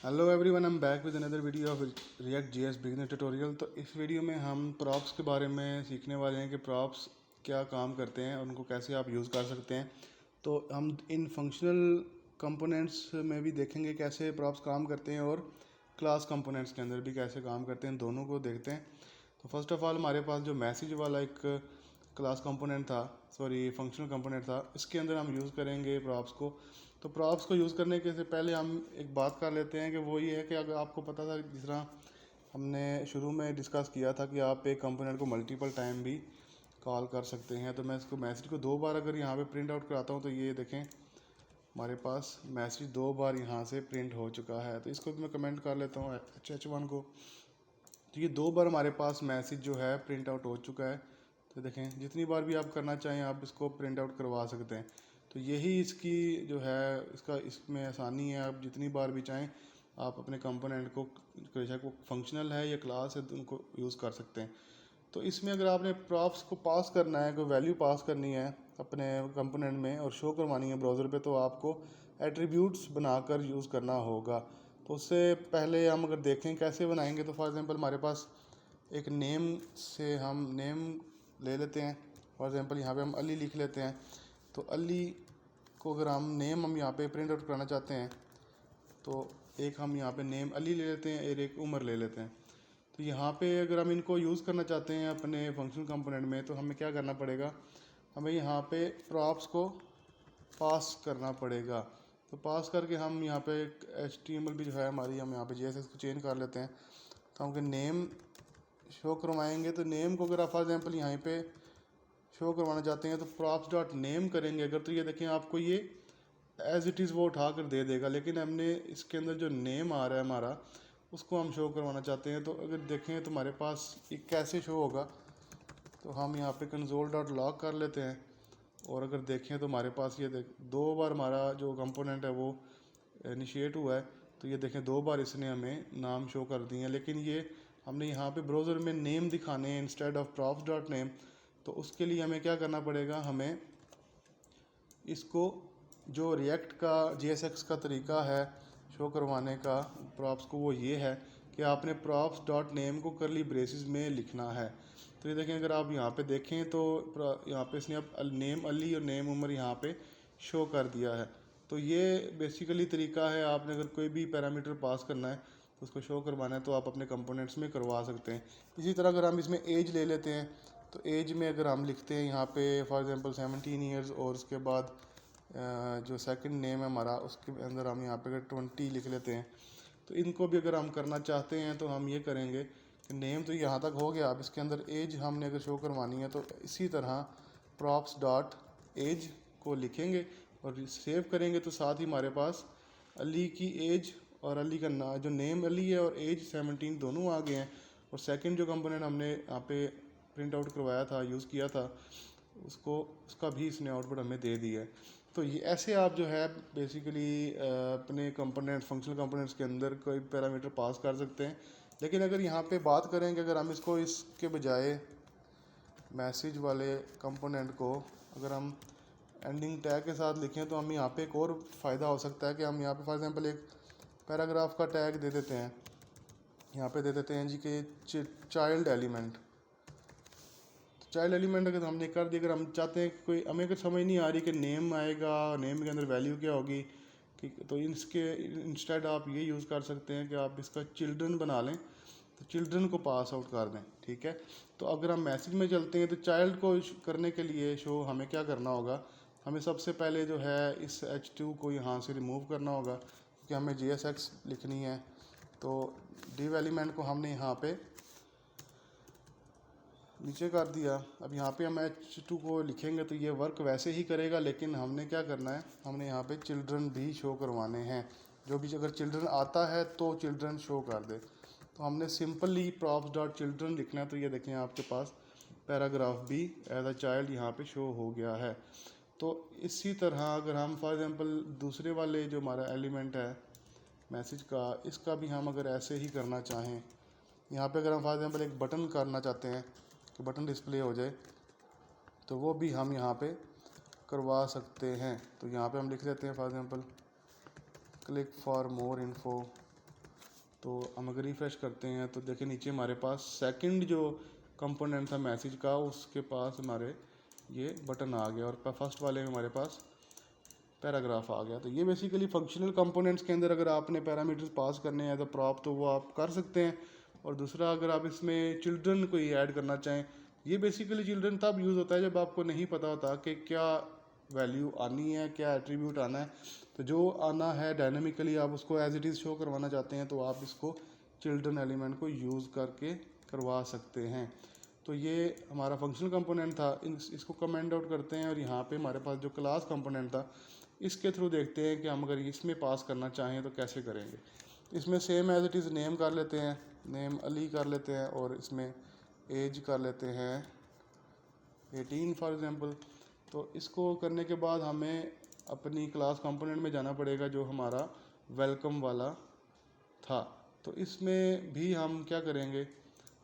Hello everyone, I am back with another video of React JS beginner tutorial. तो इस video में हम props के बारे में सीखने वाले हैं कि प्रॉप्स क्या काम करते हैं और उनको कैसे आप यूज़ कर सकते हैं। तो हम इन फंक्शनल कंपोनेंट्स में भी देखेंगे कैसे प्रॉप्स काम करते हैं और क्लास कंपोनेंट्स के अंदर भी कैसे काम करते हैं, दोनों को देखते हैं। तो फर्स्ट ऑफ ऑल हमारे पास जो मैसेज वाला एक क्लास कंपोनेंट था, सॉरी फंक्शनल कंपोनेंट था, इसके अंदर हम यूज़ करेंगे प्रॉप्स को। तो प्रॉप्स को यूज़ करने के से पहले हम एक बात कर लेते हैं कि वो ये है कि अगर आपको पता था, जिस तरह हमने शुरू में डिस्कस किया था कि आप एक कंपोनेंट को मल्टीपल टाइम भी कॉल कर सकते हैं। तो मैं इसको मैसेज को 2 बार अगर यहाँ पे प्रिंट आउट कराता हूँ तो ये देखें हमारे पास मैसेज 2 बार यहाँ से प्रिंट हो चुका है। तो इसको मैं कमेंट कर लेता हूँ H1 को। तो ये 2 बार हमारे पास मैसेज जो है प्रिंट आउट हो चुका है। तो देखें जितनी बार भी आप करना चाहें आप इसको प्रिंट आउट करवा सकते हैं। तो यही इसकी जो है इसमें आसानी है। आप जितनी बार भी चाहें आप अपने कंपोनेंट को, चाहे वो फंक्शनल है या क्लास है, तो उनको यूज़ कर सकते हैं। तो इसमें अगर आपने प्रॉप्स को पास करना है, कोई वैल्यू पास करनी है अपने कंपोनेंट में और शो करवानी है ब्राउज़र पे, तो आपको एट्रीब्यूट्स बनाकर यूज़ करना होगा। तो उससे पहले हम अगर देखें कैसे बनाएंगे, तो फॉर एग्जांपल हमारे पास एक नेम से हम नेम ले लेते हैं। फॉर एग्जांपल यहाँ पे हम अली लिख लेते हैं। तो अली को अगर हम नेम हम यहाँ पे प्रिंट आउट करना चाहते हैं तो एक हम यहाँ पे नेम अली ले लेते हैं और एक उमर ले लेते हैं। तो यहाँ पे अगर हम इनको यूज़ करना चाहते हैं अपने फंक्शनल कंपोनेंट में, तो हमें क्या करना पड़ेगा, हमें यहाँ पे प्रॉप्स को पास करना पड़ेगा। तो पास करके हम यहाँ पे HTML भी जो है हमारी, हम यहाँ पे JSX को चेंज कर लेते हैं। तो हम नेम शो करवाएंगे। तो नेम को अगर आप फॉर एग्जांपल यहाँ पे शो करवाना चाहते हैं तो प्रॉप्स डॉट नेम करेंगे अगर, तो ये देखें आपको ये एज इट इज़ वो उठा कर दे देगा। लेकिन हमने इसके अंदर जो नेम आ रहा है हमारा, उसको हम शो करवाना चाहते हैं। तो अगर देखें तो हमारे पास ये कैसे शो होगा, तो हम यहाँ पे कंसोल डॉट लॉग कर लेते हैं और अगर देखें तो हमारे पास ये 2 बार हमारा जो कंपोनेंट है वो इनिशिएट हुआ है। तो ये देखें 2 बार इसने हमें नाम शो कर दिए हैं। लेकिन ये हमने यहाँ पे ब्राउज़र में नेम दिखाने हैं instead of props dot name. तो उसके लिए हमें क्या करना पड़ेगा, हमें इसको जो रिएक्ट का JSX का तरीका है शो करवाने का प्रॉप्स को, वो ये है कि आपने प्रॉप्स डॉट नेम को करली ब्रेसिस में लिखना है। तो ये देखें अगर आप यहाँ पे देखें तो यहाँ पे इसने अब नेम अली और नेम उमर यहाँ पे शो कर दिया है। तो ये बेसिकली तरीका है। आपने अगर कोई भी पैरामीटर पास करना है तो उसको शो करवाना है तो आप अपने कंपोनेंट्स में करवा सकते हैं। इसी तरह अगर हम इसमें एज ले लेते हैं तो एज में अगर हम लिखते हैं यहाँ पे फॉर एग्जांपल 17 ईयर्स और उसके बाद जो सेकंड नेम है हमारा, उसके अंदर हम यहाँ पे अगर 20 लिख लेते हैं। तो इनको भी अगर हम करना चाहते हैं तो हम ये करेंगे कि नेम तो यहाँ तक हो गया। अब इसके अंदर एज हमने अगर शो करवानी है तो इसी तरह प्रॉप्स डॉट एज को लिखेंगे और सेव करेंगे। तो साथ ही हमारे पास अली की एज और अली का जो नेम अली है और एज 17 दोनों आ गए हैं। और सेकंड जो कंपोनेंट हमने यहाँ पे प्रिंट आउट करवाया था, यूज़ किया था, उसका भी इसने आउटपुट हमें दे दिया है। तो ये ऐसे आप जो है बेसिकली अपने कंपोनेंट फंक्शनल कंपोनेंट्स के अंदर कोई पैरामीटर पास कर सकते हैं। लेकिन अगर यहाँ पे बात करें कि अगर हम इसको इसके बजाय मैसेज वाले कंपोनेंट को अगर हम एंडिंग टैग के साथ लिखें तो हम यहाँ पे एक और फ़ायदा हो सकता है कि हम यहाँ पे फॉर एग्जांपल एक पैराग्राफ का टैग दे देते हैं। यहाँ पे दे देते हैं जी कि चाइल्ड एलिमेंट। चाइल्ड एलिमेंट अगर हमने कर दिया, अगर हम चाहते हैं कोई, हमें अगर समझ नहीं आ रही कि नेम आएगा, नेम के अंदर वैल्यू क्या होगी, तो इसके इंस्टेड आप ये यूज़ कर सकते हैं कि आप इसका चिल्ड्रन बना लें, तो चिल्ड्रन को पास आउट कर दें। ठीक है। तो अगर हम मैसेज में चलते हैं तो चाइल्ड को करने के लिए शो हमें क्या करना होगा, हमें सबसे पहले जो है इस H2 को यहाँ से रिमूव करना होगा क्योंकि हमें JSX लिखनी है। तो डिव एलिमेंट को हमने यहाँ पे नीचे कर दिया। अब यहाँ पे हम H2 को लिखेंगे तो ये वर्क वैसे ही करेगा, लेकिन हमने क्या करना है, हमने यहाँ पे चिल्ड्रन भी शो करवाने हैं। जो भी अगर चिल्ड्रन आता है तो चिल्ड्रन शो कर दे। तो हमने सिंपली प्रॉप्स डॉट चिल्ड्रन लिखना है। तो ये देखें आपके पास पैराग्राफ भी एज अ चाइल्ड यहाँ पे शो हो गया है। तो इसी तरह अगर हम फॉर एग्जांपल दूसरे वाले जो हमारा एलिमेंट है मैसेज का, इसका भी हम अगर ऐसे ही करना चाहें, यहाँ पे अगर हम फॉर एग्जांपल एक बटन करना चाहते हैं कि बटन डिस्प्ले हो जाए, तो वो भी हम यहाँ पे करवा सकते हैं। तो यहाँ पे हम लिख लेते हैं for example click for more info तो हम अगर रिफ़्रेश करते हैं तो देखिए नीचे हमारे पास सेकंड जो कंपोनेंट था मैसेज का, उसके पास हमारे ये बटन आ गया और फर्स्ट वाले में हमारे पास पैराग्राफ आ गया। तो ये बेसिकली फंक्शनल कंपोनेंट्स के अंदर अगर आपने पैरामीटर्स पास करने हैं तो प्रॉप तो वो आप कर सकते हैं। और दूसरा, अगर आप इसमें चिल्ड्रन कोई ऐड करना चाहें, ये बेसिकली चिल्ड्रन तब यूज़ होता है जब आपको नहीं पता होता कि क्या वैल्यू आनी है, क्या एट्रीब्यूट आना है। तो जो आना है डायनेमिकली आप उसको एज इट इज़ शो करवाना चाहते हैं तो आप इसको चिल्ड्रन एलिमेंट को यूज़ करके करवा सकते हैं। तो ये हमारा फंक्शनल कंपोनेंट था, इसको कमेंट आउट करते हैं और यहाँ पे हमारे पास जो क्लास कंपोनेंट था इसके थ्रू देखते हैं कि हम अगर इसमें पास करना चाहें तो कैसे करेंगे। इसमें same as it is name कर लेते हैं, नेम अली कर लेते हैं और इसमें एज कर लेते हैं 18 फॉर एग्जांपल। तो इसको करने के बाद हमें अपनी क्लास कंपोनेंट में जाना पड़ेगा जो हमारा वेलकम वाला था। तो इसमें भी हम क्या करेंगे,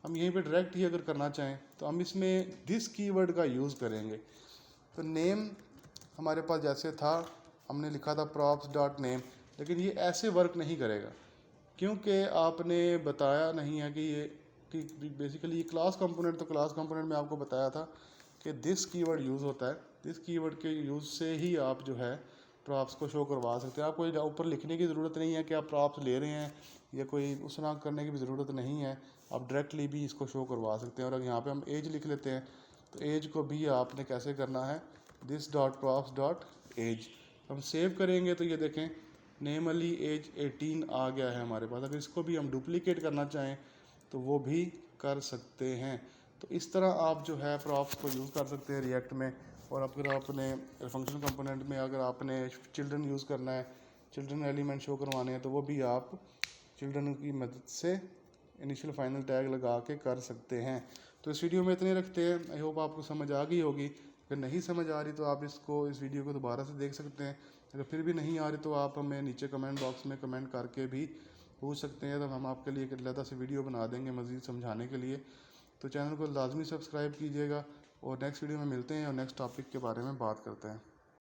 हम यहीं पे डायरेक्ट ही अगर करना चाहें तो हम इसमें दिस कीवर्ड का यूज़ करेंगे। तो नेम हमारे पास जैसे था, हमने लिखा था props डॉट नेम, लेकिन ये ऐसे वर्क नहीं करेगा क्योंकि आपने बताया नहीं है कि ये कि बेसिकली ये क्लास कंपोनेंट, तो क्लास कंपोनेंट में आपको बताया था कि दिस कीवर्ड यूज़ होता है। दिस कीवर्ड के यूज़ से ही आप जो है प्रॉप्स को शो करवा सकते हैं। आपको ऊपर लिखने की ज़रूरत नहीं है कि आप प्रॉप्स ले रहे हैं, या कोई उस तरह करने की भी ज़रूरत नहीं है, आप डायरेक्टली भी इसको शो करवा सकते हैं। और अगर यहाँ पे हम एज लिख लेते हैं तो एज को भी आपने कैसे करना है, this dot props dot age. हम सेव करेंगे तो ये देखें नेम अली एज 18 आ गया है हमारे पास। अगर इसको भी हम डुप्लीकेट करना चाहें तो वो भी कर सकते हैं। तो इस तरह आप जो है प्रॉप्स को यूज़ कर सकते हैं रिएक्ट में। और अगर आपने फंक्शनल कंपोनेंट में अगर आपने चिल्ड्रन यूज़ करना है, चिल्ड्रन एलिमेंट शो करवाने हैं, तो वो भी आप चिल्ड्रन की मदद से इनिशियल फाइनल टैग लगा के कर सकते हैं। तो इस वीडियो में इतने रखते हैं। आई होप आपको समझ आ गई होगी। अगर नहीं समझ आ रही तो आप इस वीडियो को दोबारा से देख सकते हैं। अगर फिर भी नहीं आ रही तो आप हमें नीचे कमेंट बॉक्स में कमेंट करके भी पूछ सकते हैं, तो हम आपके लिए एक अलग से वीडियो बना देंगे मज़ीद समझाने के लिए। तो चैनल को लाजमी सब्सक्राइब कीजिएगा और नेक्स्ट वीडियो में मिलते हैं और नेक्स्ट टॉपिक के बारे में बात करते हैं।